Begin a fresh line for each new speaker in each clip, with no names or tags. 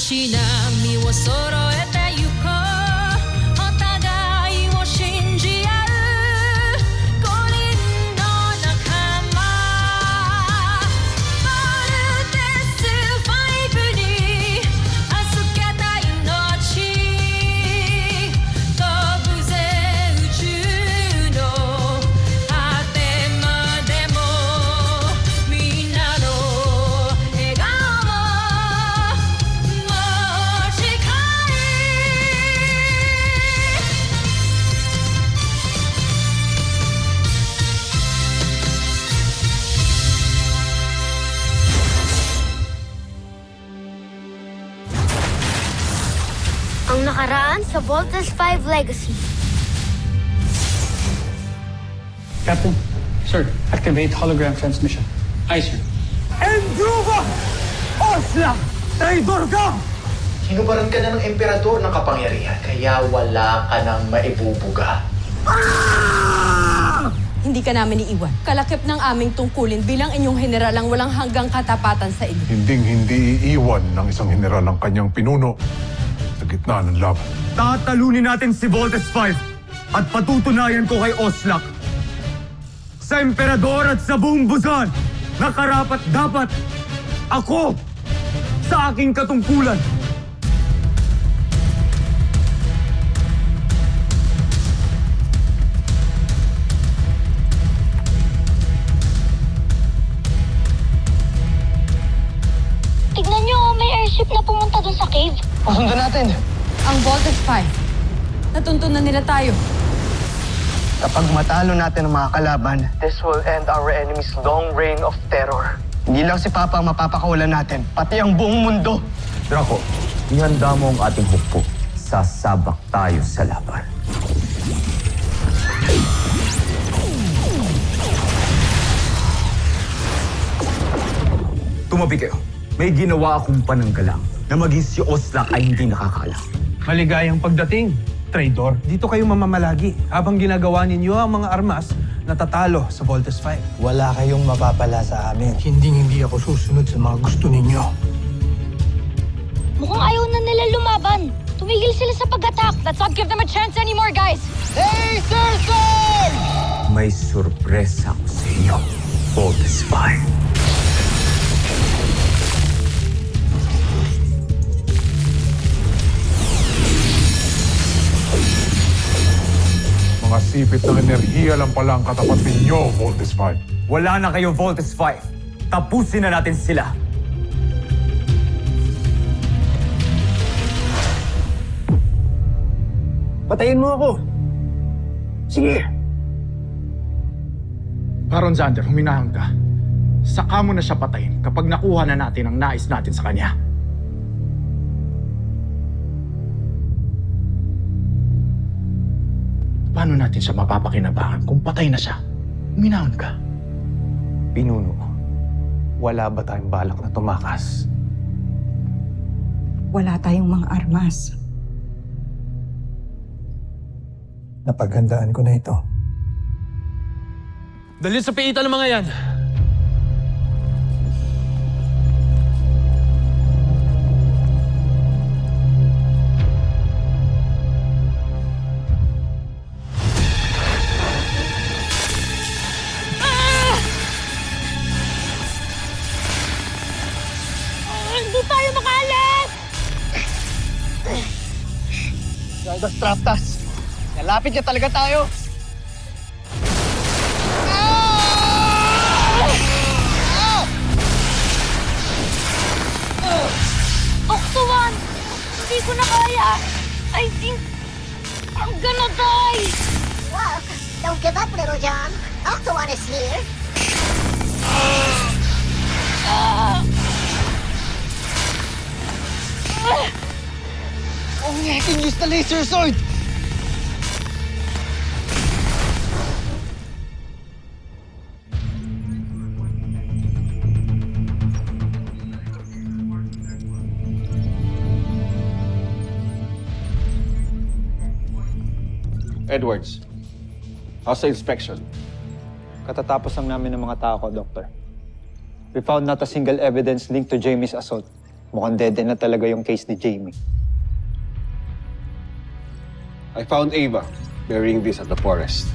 し波を揃えてゆこうお互いを信じ合う五人の仲間ボルテス5に預けた命飛ぶぜ宇宙の果てまでもみんなの笑顔持ち帰り
Ang nakaraan sa Voltes 5 Legacy.
Captain, sir, activate hologram transmission. Aye, sir.
Endruva! Osla! Traidor ka!
Hinubaran ka na ng emperador ng kapangyarihan, kaya wala ka nang maibubuga.
Hindi ka namin iiwan. Kalakip ng aming tungkulin bilang inyong general ang walang hanggang katapatan sa inyo.
Hindi iiwan ng isang general ang kanyang pinuno sa gitna ng laban.
Tatalunin natin si Voltes 5 at patutunayan ko kay Oslak sa emperador at sa buong Busan na karapat-dapat ako sa aking katungkulan.
Tignan nyo, may airship na pumunta dun sa cave.
Pasundan natin.
Ang Voltes 5, natuntunan nila tayo.
Kapag matalo natin ang mga kalaban, this will end our enemy's long reign of terror. Hindi lang si Papa ang mapapakawalan natin, pati ang buong mundo.
Draco, ihanda mo ang ating hukbo. Sasabak tayo sa laban. Tumabi kayo. May ginawa akong pananggalang na maging si Oslak ay hindi nakakalam.
Maligayang pagdating, traidor. Dito kayo mamamalagi habang ginagawa ninyo ang mga armas na tatalo sa Voltes 5.
Wala kayong mapapala sa amin.
Hindi ako susunod sa mga gusto ninyo.
Mukhang ayaw na nila lumaban. Tumigil sila sa pag-attack. Let's not give them a chance anymore, guys.
Laser Sword!
May sorpresa ako sa inyo, Voltes 5.
Mga sipit ng enerhiya lang pala ang katapat ninyo, Voltes 5.
Wala na kayo, Voltes 5. Tapusin na natin sila.
Patayin mo ako. Sige.
Baron Xander, huminahon ka. Saka mo na siya patayin kapag nakuha na natin ang nais natin sa kanya. Paano natin siya mapapakinabangan kung patay na siya? Huminahon ka.
Pinuno, wala ba tayong balak na tumakas?
Wala tayong mga armas.
Napaghandaan ko na ito.
Dalhin sa piitan ng mga yan!
Hindi tayo makaalis!
Gardas Traptas, nalapit niya talaga tayo.
Octo-1! Hindi ko na kaya. I think I'm gonna die.
Look, don't give up, little John. Octo-1 is here.
Only I can use the laser sword.
Edwards, how's the inspection?
Katatapos lang namin ng mga tao ko, Doctor. We found not a single evidence linked to Jamie's assault. Mukhang dead end na talaga yung case ni Jamie.
I found Ava burying this at the forest.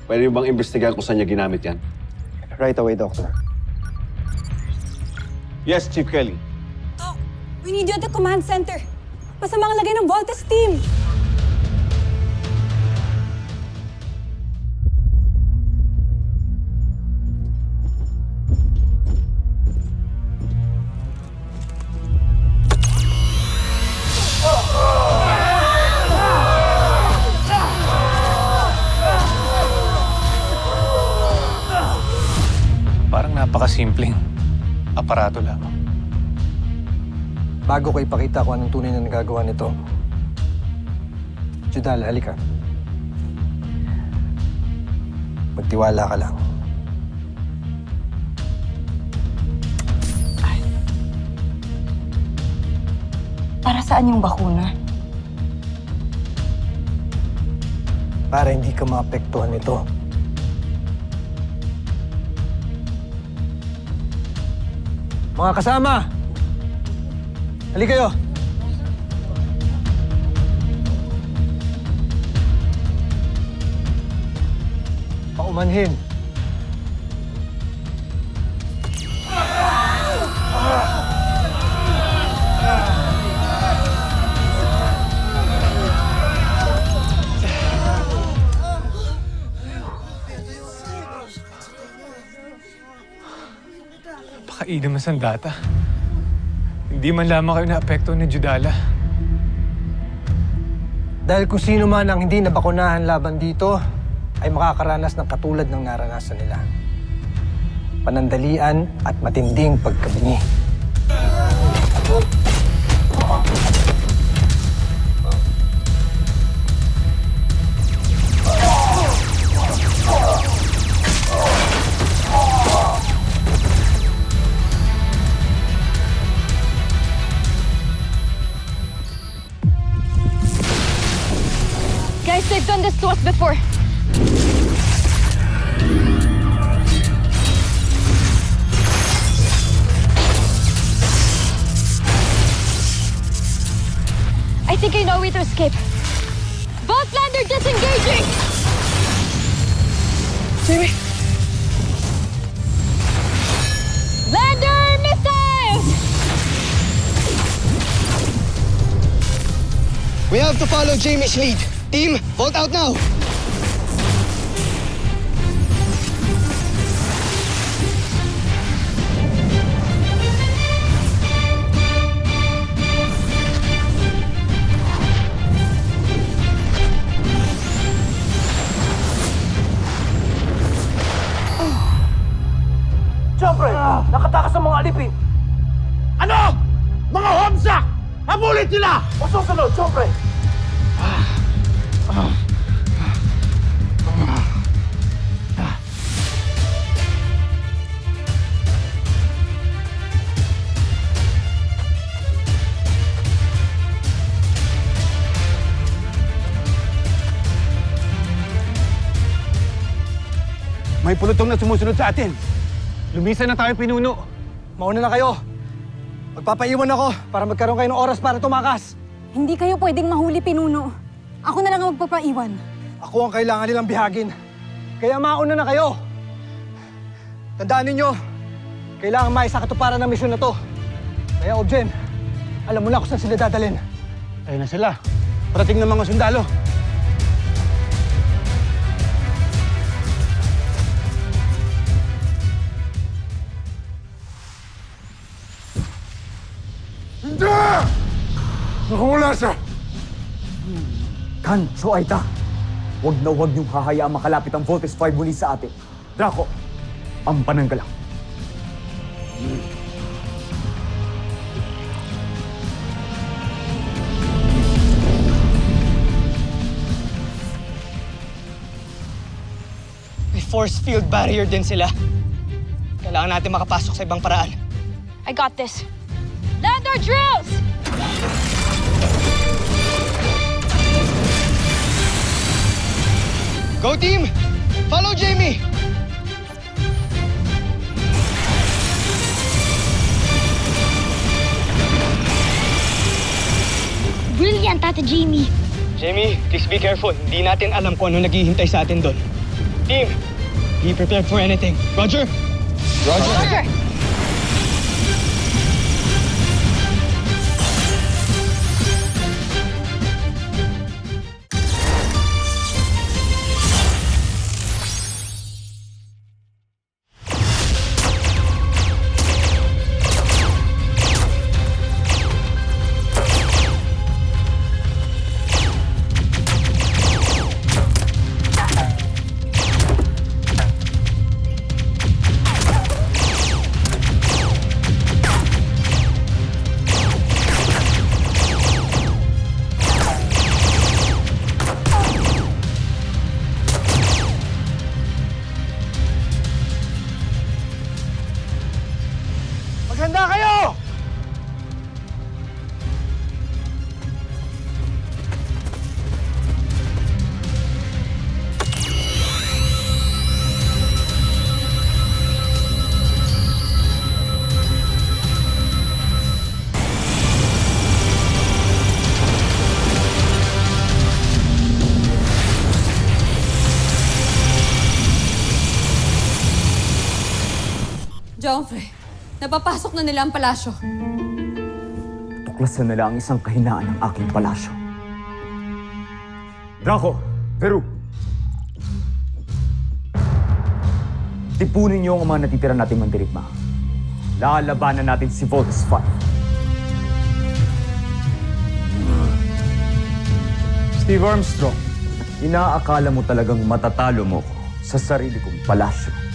Pwede bang imbestigahan kung saan niya ginamit yan?
Right away, Doctor.
Yes, Chief Kelly.
Doc, we need you at the command center. Masama ang lagay ng Voltes team.
Parang napakasimpleng aparato lamang.
Bago ko ipakita kung anong tunay na nagagawa nito, Judal, halika. Magtiwala ka lang.
Para saan yung bakuna?
Para hindi ka maapektuhan nito. Mga kasama! Halika kayo! Paumanhin.
Napakainam na sandata. Hindi man lamang kayo naapekto ni Judala.
Dahil kung sino man ang hindi nabakunahan laban dito, ay makakaranas ng katulad ng naranasan nila. Panandalian at matinding pagkabingi.
Guys, they've done this to us before. I think I know a way to escape. Voltlander disengaging!
Jimmy!
Lander missiles!
We have to follow Jamie's lead. Team, vault out now!
Siyempre, nakatakas ang mga alipin. Ano? Mga homsak! Habulin sila! O susunod, siyempre!
May pulutong na sumusunod sa atin. Lumisan na tayo, pinuno.
Mauna na kayo. Magpapaiwan ako para magkaroon kayo ng oras para tumakas.
Hindi kayo pwedeng mahuli, Pinuno. Ako na lang ang magpapaiwan.
Ako ang kailangan nilang bihagin. Kaya mauna na kayo. Tandaan ninyo, kailangan maisakatuparan ng misyon na to. Kaya, Objen, alam mo na kung saan sila dadalhin.
Ayun na sila. Parating ng mga sundalo.
Hindi! Nakawala siya!
Kancho Aita, huwag na huwag niyong hahayaang makalapit ang Voltes 5 muli sa atin. Draco, ang pananggalang.
May force field barrier din sila. Kailangan natin makapasok sa ibang paraan.
I got this. Lander drills!
Go team! Follow Jamie!
Tata Jamie.
Jamie, please be careful. Hindi natin alam kung ano naghihintay sa atin doon. Team, be prepared for anything. Roger?
Roger!
Maghanda kayo!
Joffrey, napapasok na nila ang palasyo.
Tuklasan nila ang isang kahinaan ng aking palasyo. Draco! Veru! Tipunin niyo ang mga natitira nating mandirigma. Lalabanan natin si Voltes 5.
Steve Armstrong,
Inaakala mo talagang matatalo mo ko sa sarili kong palasyo.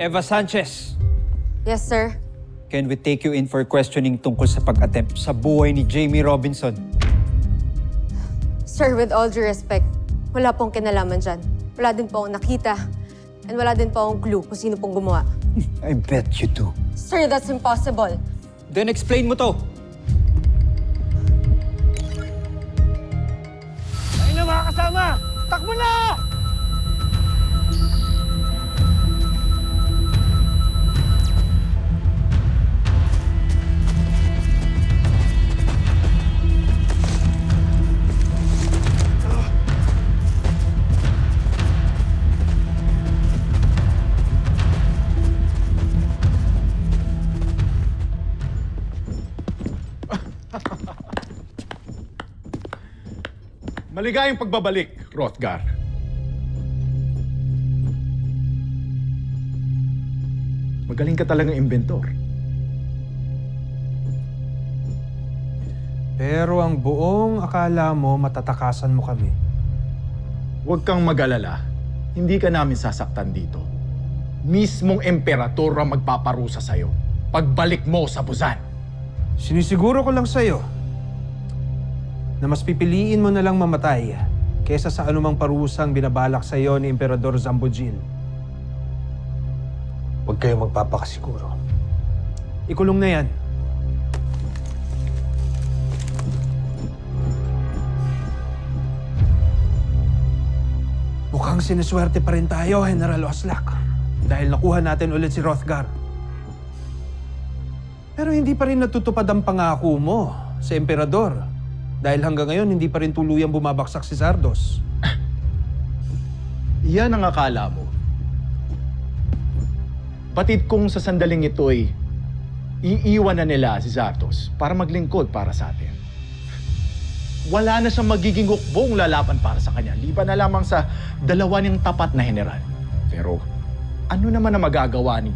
Eva Sanchez,
Yes, sir.
can we take you in for questioning tungkol sa pag-attempt sa buhay ni Jamie Robinson?
Sir, with all due respect, wala pong kinalaman dyan. Wala din po akong nakita. And wala din po akong clue kung sino pong gumawa.
I bet you do.
Sir, that's impossible.
Then explain mo to.
Ayun na mga kasama! Takbo na!
Maligayang pagbabalik, Hrothgar. Magaling ka talagang inventor.
Pero ang buong akala mo matatakasan mo kami.
Huwag kang mag-alala. Hindi ka namin sasaktan dito. Mismong emperador ang magpaparusa sa'yo. Pagbalik mo sa Busan.
Sinisiguro ko lang sa'yo na mas pipiliin mo na lang mamatay kesa sa anumang parusang binabalak sa iyo ni Emperador Zambojil. Huwag kayong magpapakasiguro. Ikulong na yan. Mukhang siniswerte pa rin tayo, General Oslak. Dahil nakuha natin ulit si Hrothgar. Pero hindi pa rin natutupad ang pangako mo sa Emperador. Dahil hanggang ngayon, hindi pa rin tuluyang bumabaksak si Zardos.
Iyan ang akala mo. Batid kung sa sandaling ito'y iiwan na nila si Zardos para maglingkod para sa atin. Wala na siyang magiging hukbong lalaban para sa kanya, liban na lamang sa dalawa niyang tapat na general. Pero ano naman ang magagawa ni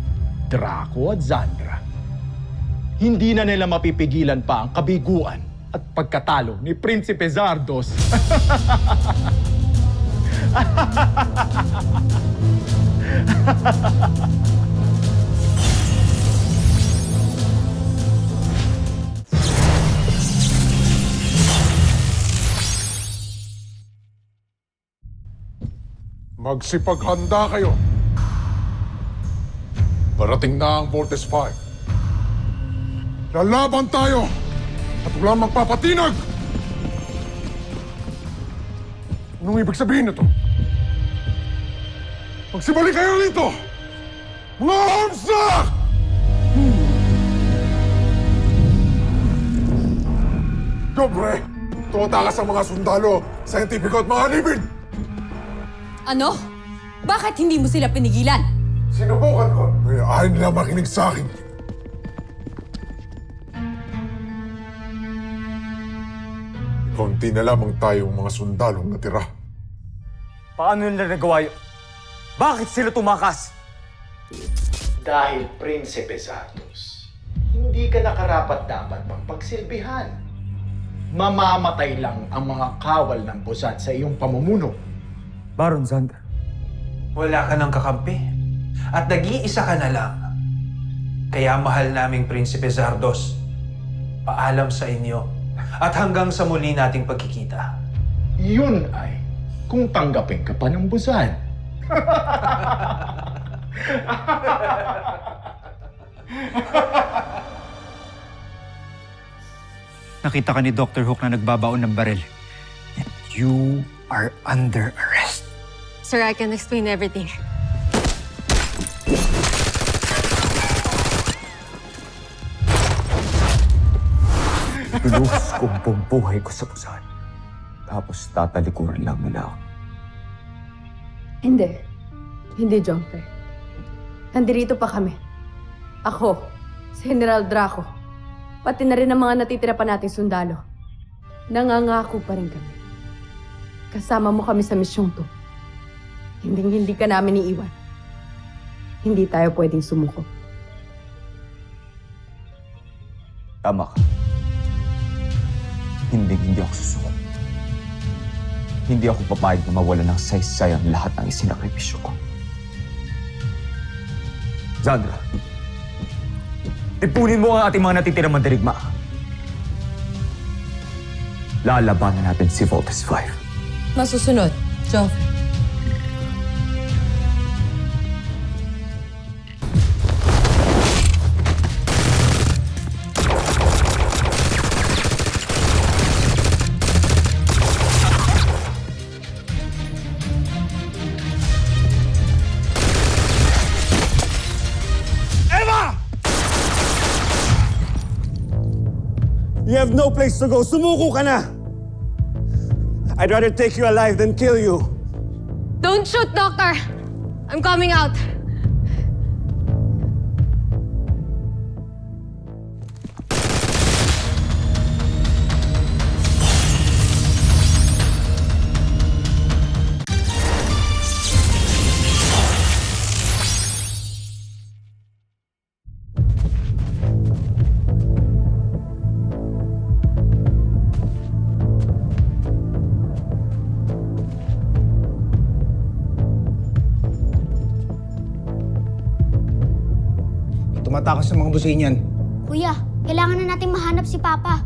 Draco at Zandra? Hindi na nila mapipigilan pa ang kabiguan at pagkatalo ni Prinsipe Zardos. Magsipaghanda kayo. Parating na ang Voltes 5. Lalaban tayo
at walang magpapatinag! Anong ibig sabihin nito? Magsibali kayo rito! Mga Homsak! Dobre! Tumatakas ang mga sundalo, scientifico at mga libid!
Ano? Bakit hindi mo sila pinigilan?
Sinubukan ko, kaya ayaw nila makinig sa akin. Konti na lamang tayong mga sundalong natira.
Paano nila nagawa yun? Bakit sila tumakas?
Dahil Prinsipe Zardos, hindi ka nakarapat-dapat pang pagsilbihan. Mamamatay lang ang mga kawal ng Busan sa iyong pamumuno.
Baron Zandra,
Wala ka ng kakampi. At nag-iisa ka na lang. Kaya mahal naming Prinsipe Zardos. Paalam sa inyo. At hanggang sa muli nating pagkikita.
Yun ay kung tanggapin ka pa ng Busan.
Nakita ka ni Dr. Hook na nagbabaon ng baril. And you are under arrest.
Sir, I can explain everything.
Pinuhos ko ang buong buhay ko sa Busan. Tapos tatalikuran lang nila ako.
Hindi. Hindi, Jumper. Nandito pa kami. Ako, si General Draco, pati na rin ang mga natitira pa nating sundalo. Nangangako pa rin kami. Kasama mo kami sa misyong to. Hindi ka namin iiwan. Hindi tayo pwedeng sumuko.
Tama ka. Hindi ako susuko. Hindi ako papayag na mawala ng saysay ang lahat ng isinakripisyo ko. Zandra, tipunin mo ang ating mga natitirang mandirigma. Lalabanan natin si Voltes 5.
Masusunod, Joffrey.
You have no place to go. Sumuko ka na! I'd rather take you alive than kill you.
Don't shoot, Doctor! I'm coming out.
Tumatakas sa mga businyan.
Kuya, kailangan na natin mahanap si Papa.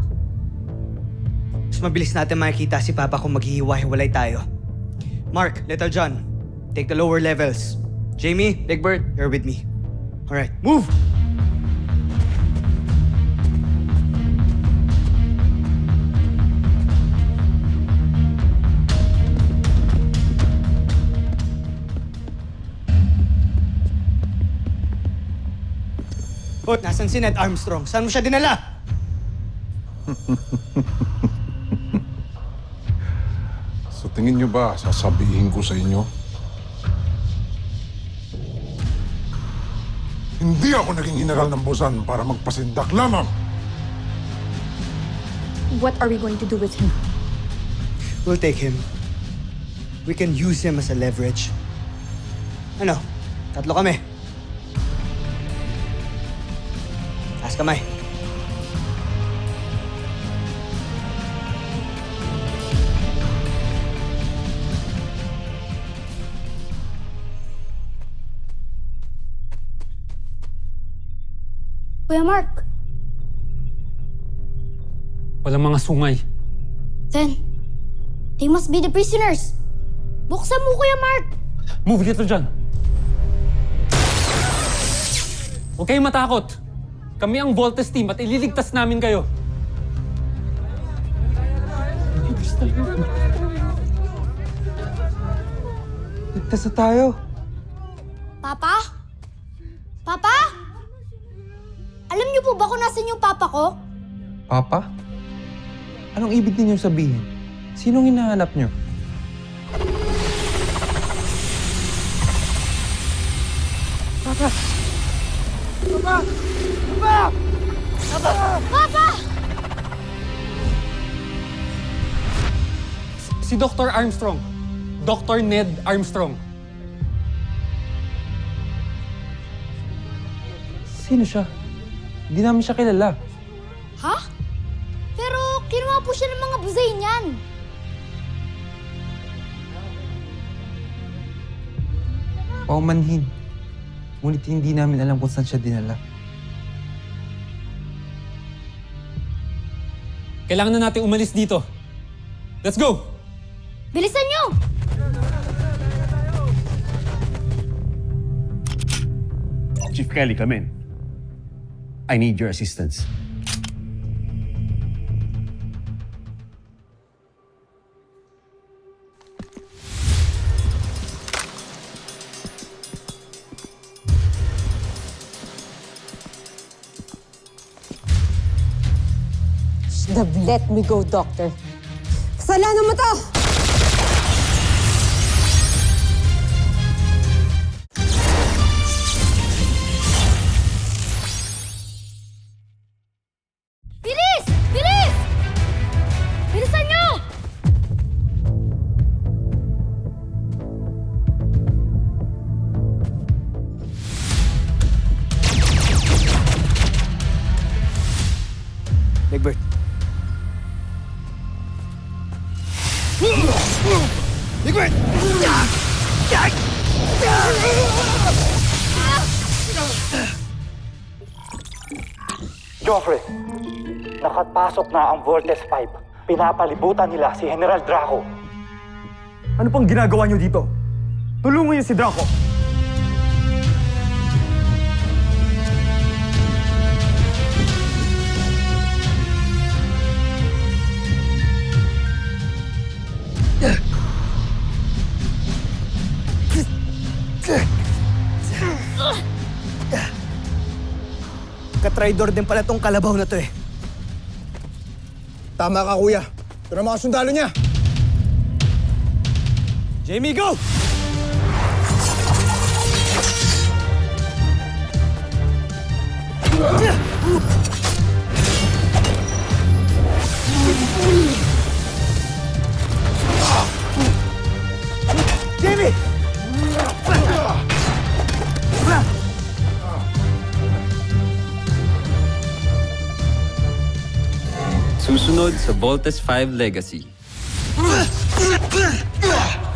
Mas mabilis natin makikita si Papa kung maghihiwa-hiwalay tayo. Mark, Little John, take the lower levels. Jamie, Big Bird, you're with me. Alright, move! Oh, nasan si Ned Armstrong? Saan mo siya dinala?
Sa tingin niyo ba, sasabihin ko sa inyo? Hindi ako naging general ng Busan para magpasindak lamang.
What are we going to do with him?
We'll take him. We can use him as a leverage. Ano? Tatlo kami. Taas kamay.
Kuya Mark,
Walang mga sungay.
then, they must be the prisoners. Buksan mo, Kuya Mark!
Move dito dyan. Huwag kayong matakot. Kami ang Voltes team at ililigtas namin kayo.
Ligtas na tayo.
Papa? Papa? Alam niyo po ba kung nasan yung papa ko?
Papa? Anong ibig ninyong sabihin? Sinong hinahanap niyo?
Papa!
Si Dr. Armstrong. Dr. Ned Armstrong.
Sino siya? Hindi namin siya kilala.
Ha? Pero kinuha po siya ng mga buzay niyan.
Paumanhin. Ngunit hindi namin alam kung saan siya dinala.
Kailangan na natin umalis dito. Let's go!
Bilisan niyo!
Chief Kelly, come in. I need your assistance.
Should have let me go, Doctor. Kasalanan mo to!
Bilis! Bilis! Bilisan niyo!
Egbert.
Joffrey, nakapasok na ang Voltes 5. Pinapalibutan nila si General Draco. Ano pang ginagawa niyo dito? Tulungan niyo si Draco.
Katraidor din pala tong kalabaw na to eh. Tama ka, kuya. Ito na mga sundalo niya. Jamie, go! Jamie!
Susunod sa Voltes 5 Legacy.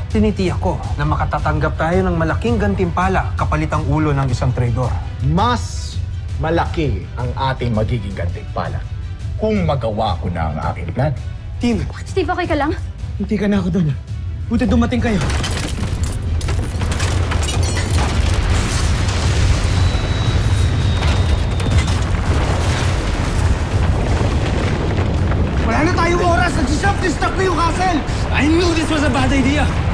Tinitiyak ko na makatatanggap tayo ng malaking gantimpala kapalit ang ulo ng isang traidor.
Mas malaki ang ating magiging gantimpala kung magawa ko na ang aking plan.
Team,
Steve, okay ka lang?
hindi ka na ako doon. Buti dumating kayo. Wala na tayong oras! Nag-self-destruct na yung castle! I knew this was a bad idea!